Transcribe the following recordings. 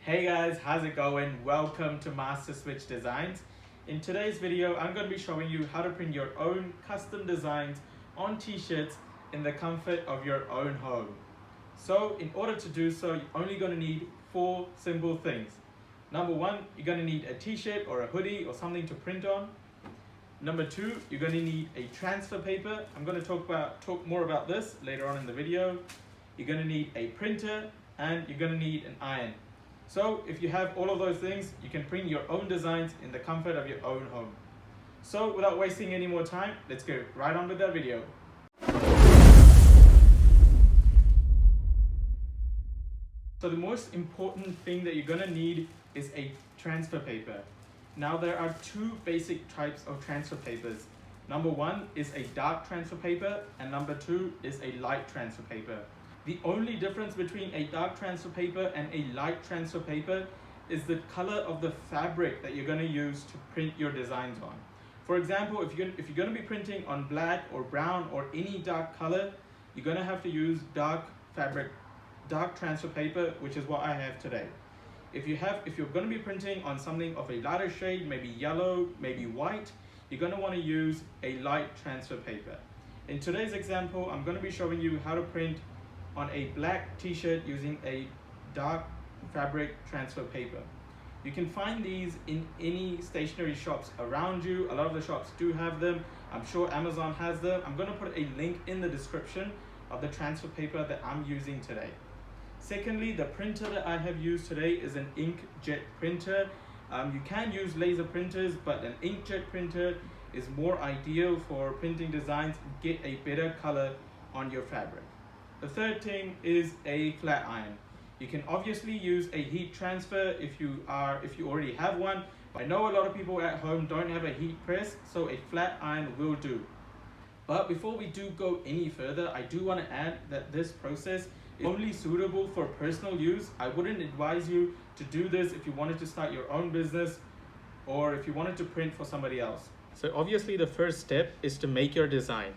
Hey guys, how's it going? Welcome to Master Switch Designs. In today's video, I'm going to be showing you how to print your own custom designs on t-shirts in the comfort of your own home. So in order to do so, you're only going to need 4 simple things. Number 1, you're going to need a t-shirt or a hoodie or something to print on. Number 2, you're going to need a transfer paper. I'm going to talk more about this later on in the video. You're going to need a printer and you're going to need an iron. So if you have all of those things, you can print your own designs in the comfort of your own home. So without wasting any more time, let's go right on with that video. So the most important thing that you're going to need is a transfer paper. Now there are 2 basic types of transfer papers. Number 1 is a dark transfer paper and number 2 is a light transfer paper. The only difference between a dark transfer paper and a light transfer paper is the color of the fabric that you're going to use to print your designs on. For example, if you're going to be printing on black or brown or any dark color, you're going to have to use dark transfer paper, which is what I have today. If you're going to be printing on something of a lighter shade, maybe yellow, maybe white, you're going to want to use a light transfer paper. In today's example, I'm going to be showing you how to print on a black t-shirt using a dark fabric transfer paper. You can find these in any stationery shops around you. A lot of the shops do have them. I'm sure Amazon has them. I'm going to put a link in the description of the transfer paper that I'm using today. Secondly, the printer that I have used today is an inkjet printer. You can use laser printers, but an inkjet printer is more ideal for printing designs and get a better color on your fabric. The third thing is a flat iron. You can obviously use a heat transfer if you already have one. I know a lot of people at home don't have a heat press, so a flat iron will do. But before we do go any further, I do want to add that this process is only suitable for personal use. I wouldn't advise you to do this if you wanted to start your own business or if you wanted to print for somebody else. So obviously the first step is to make your design.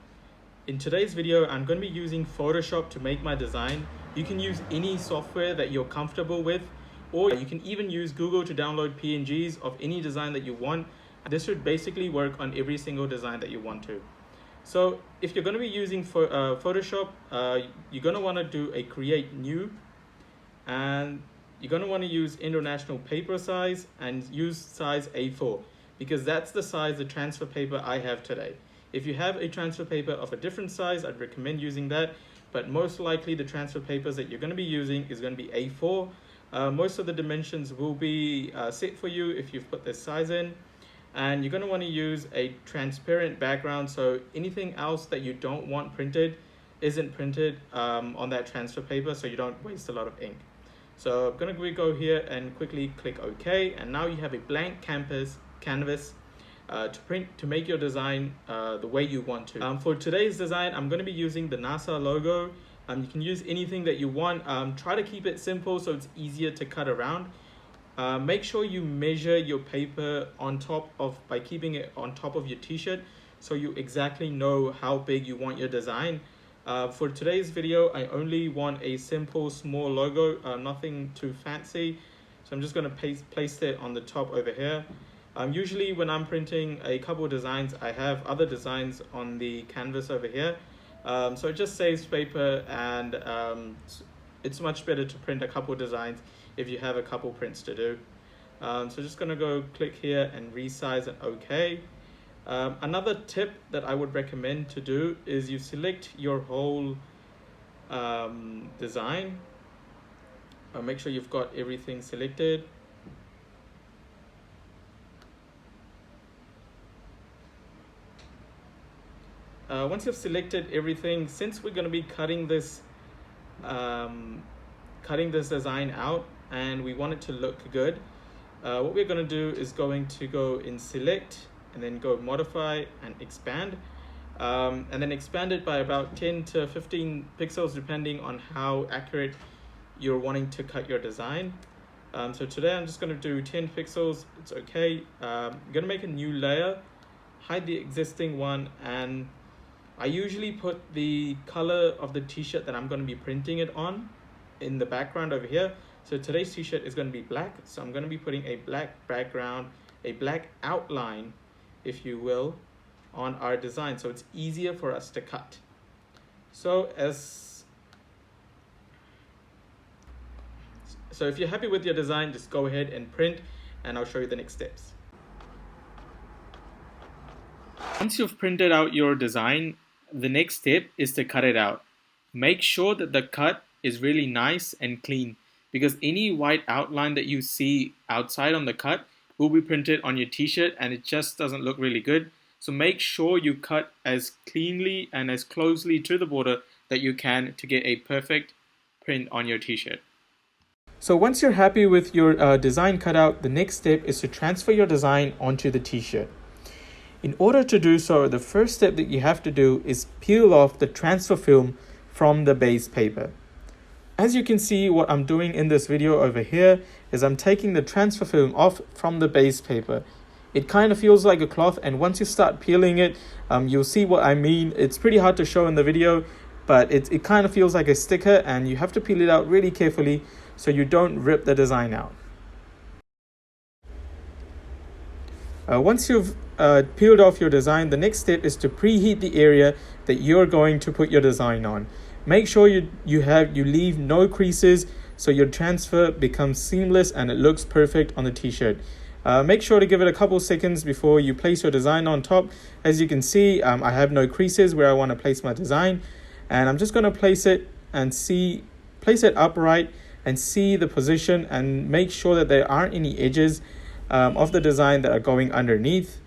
In today's video, I'm going to be using Photoshop to make my design. You can use any software that you're comfortable with, or you can even use Google to download PNGs of any design that you want. This should basically work on every single design that you want to. So if you're going to be using Photoshop, you're going to want to do a create new, and you're going to want to use international paper size and use size A4 because that's the size the transfer paper I have today. If you have a transfer paper of a different size, I'd recommend using that, but most likely the transfer papers that you're going to be using is going to be A4. Most of the dimensions will be set for you if you've put this size in, and you're going to want to use a transparent background, so anything else that you don't want printed isn't printed on that transfer paper, so you don't waste a lot of ink. So I'm going to go here and quickly click OK, and now you have a blank canvas to make your design the way you want to. For today's design, I'm going to be using the NASA logo. You can use anything that you want. Try to keep it simple so it's easier to cut around. Make sure you measure your paper by keeping it on top of your t-shirt so you exactly know how big you want your design. For today's video, I only want a simple small logo, nothing too fancy. So I'm just going to place it on the top over here. Usually when I'm printing a couple of designs, I have other designs on the canvas over here. So it just saves paper, and it's much better to print a couple of designs if you have a couple prints to do. So just gonna go click here and resize and OK. Another tip that I would recommend to do is you select your whole design. Make sure you've got everything selected. Once you've selected everything, since we're going to be cutting this design out and we want it to look good, what we're going to do is going to go in select and then go modify and expand, and then expand it by about 10 to 15 pixels depending on how accurate you're wanting to cut your design. So today I'm just going to do 10 pixels. It's okay. I'm going to make a new layer, hide the existing one, and I usually put the color of the t-shirt that I'm going to be printing it on in the background over here. So today's t-shirt is going to be black, so I'm going to be putting a black background, a black outline, if you will, on our design so it's easier for us to cut. So if you're happy with your design, just go ahead and print, and I'll show you the next steps. Once you've printed out your design, the next step is to cut it out. Make sure that the cut is really nice and clean, because any white outline that you see outside on the cut will be printed on your t-shirt and it just doesn't look really good. So make sure you cut as cleanly and as closely to the border that you can to get a perfect print on your t-shirt. So once you're happy with your design cutout, the next step is to transfer your design onto the t-shirt. In order to do so, the first step that you have to do is peel off the transfer film from the base paper. As you can see, what I'm doing in this video over here is I'm taking the transfer film off from the base paper. It kind of feels like a cloth, and once you start peeling it, you'll see what I mean. It's pretty hard to show in the video, but it kind of feels like a sticker, and you have to peel it out really carefully so you don't rip the design out. Once you've peeled off your design, the next step is to preheat the area that you're going to put your design on. Make sure you leave no creases so your transfer becomes seamless and it looks perfect on the t-shirt. Make sure to give it a couple seconds before you place your design on top. As you can see, I have no creases where I want to place my design, and I'm just going to place it upright and see the position and make sure that there aren't any edges of the design that are going underneath.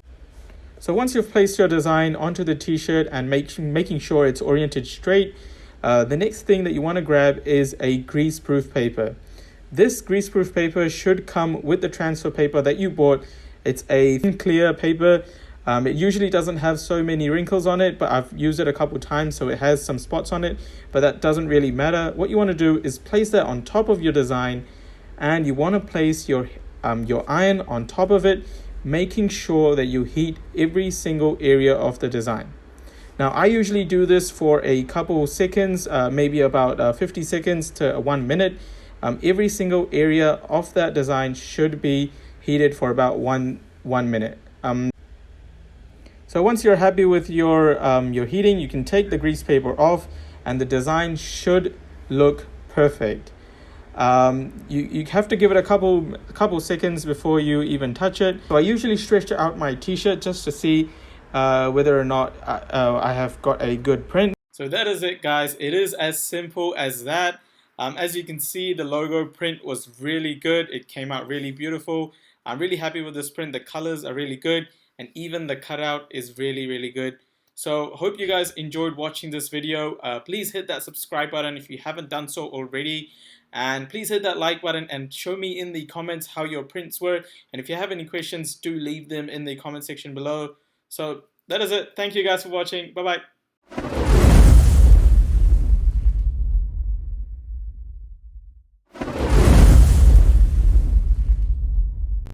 So once you've placed your design onto the t-shirt and making sure it's oriented straight, the next thing that you want to grab is a grease-proof paper. This grease-proof paper should come with the transfer paper that you bought. It's a thin, clear paper. It usually doesn't have so many wrinkles on it, but I've used it a couple times, so it has some spots on it, but that doesn't really matter. What you want to do is place that on top of your design, and you want to place your iron on top of it, making sure that you heat every single area of the design. Now, I usually do this for a couple seconds, maybe about 50 seconds to 1 minute. Every single area of that design should be heated for about one minute. So once you're happy with your heating, you can take the grease paper off, and the design should look perfect. You have to give it a couple seconds before you even touch it. So I usually stretch out my t-shirt just to see whether or not I have got a good print. So that is it, guys. It is as simple as that. As you can see, the logo print was really good. It came out really beautiful. I'm really happy with this print. The colors are really good, and even the cutout is really, really good. So hope you guys enjoyed watching this video. Please hit that subscribe button if you haven't done so already. And please hit that like button and show me in the comments how your prints were. And if you have any questions, do leave them in the comment section below. So that is it. Thank you guys for watching. Bye-bye.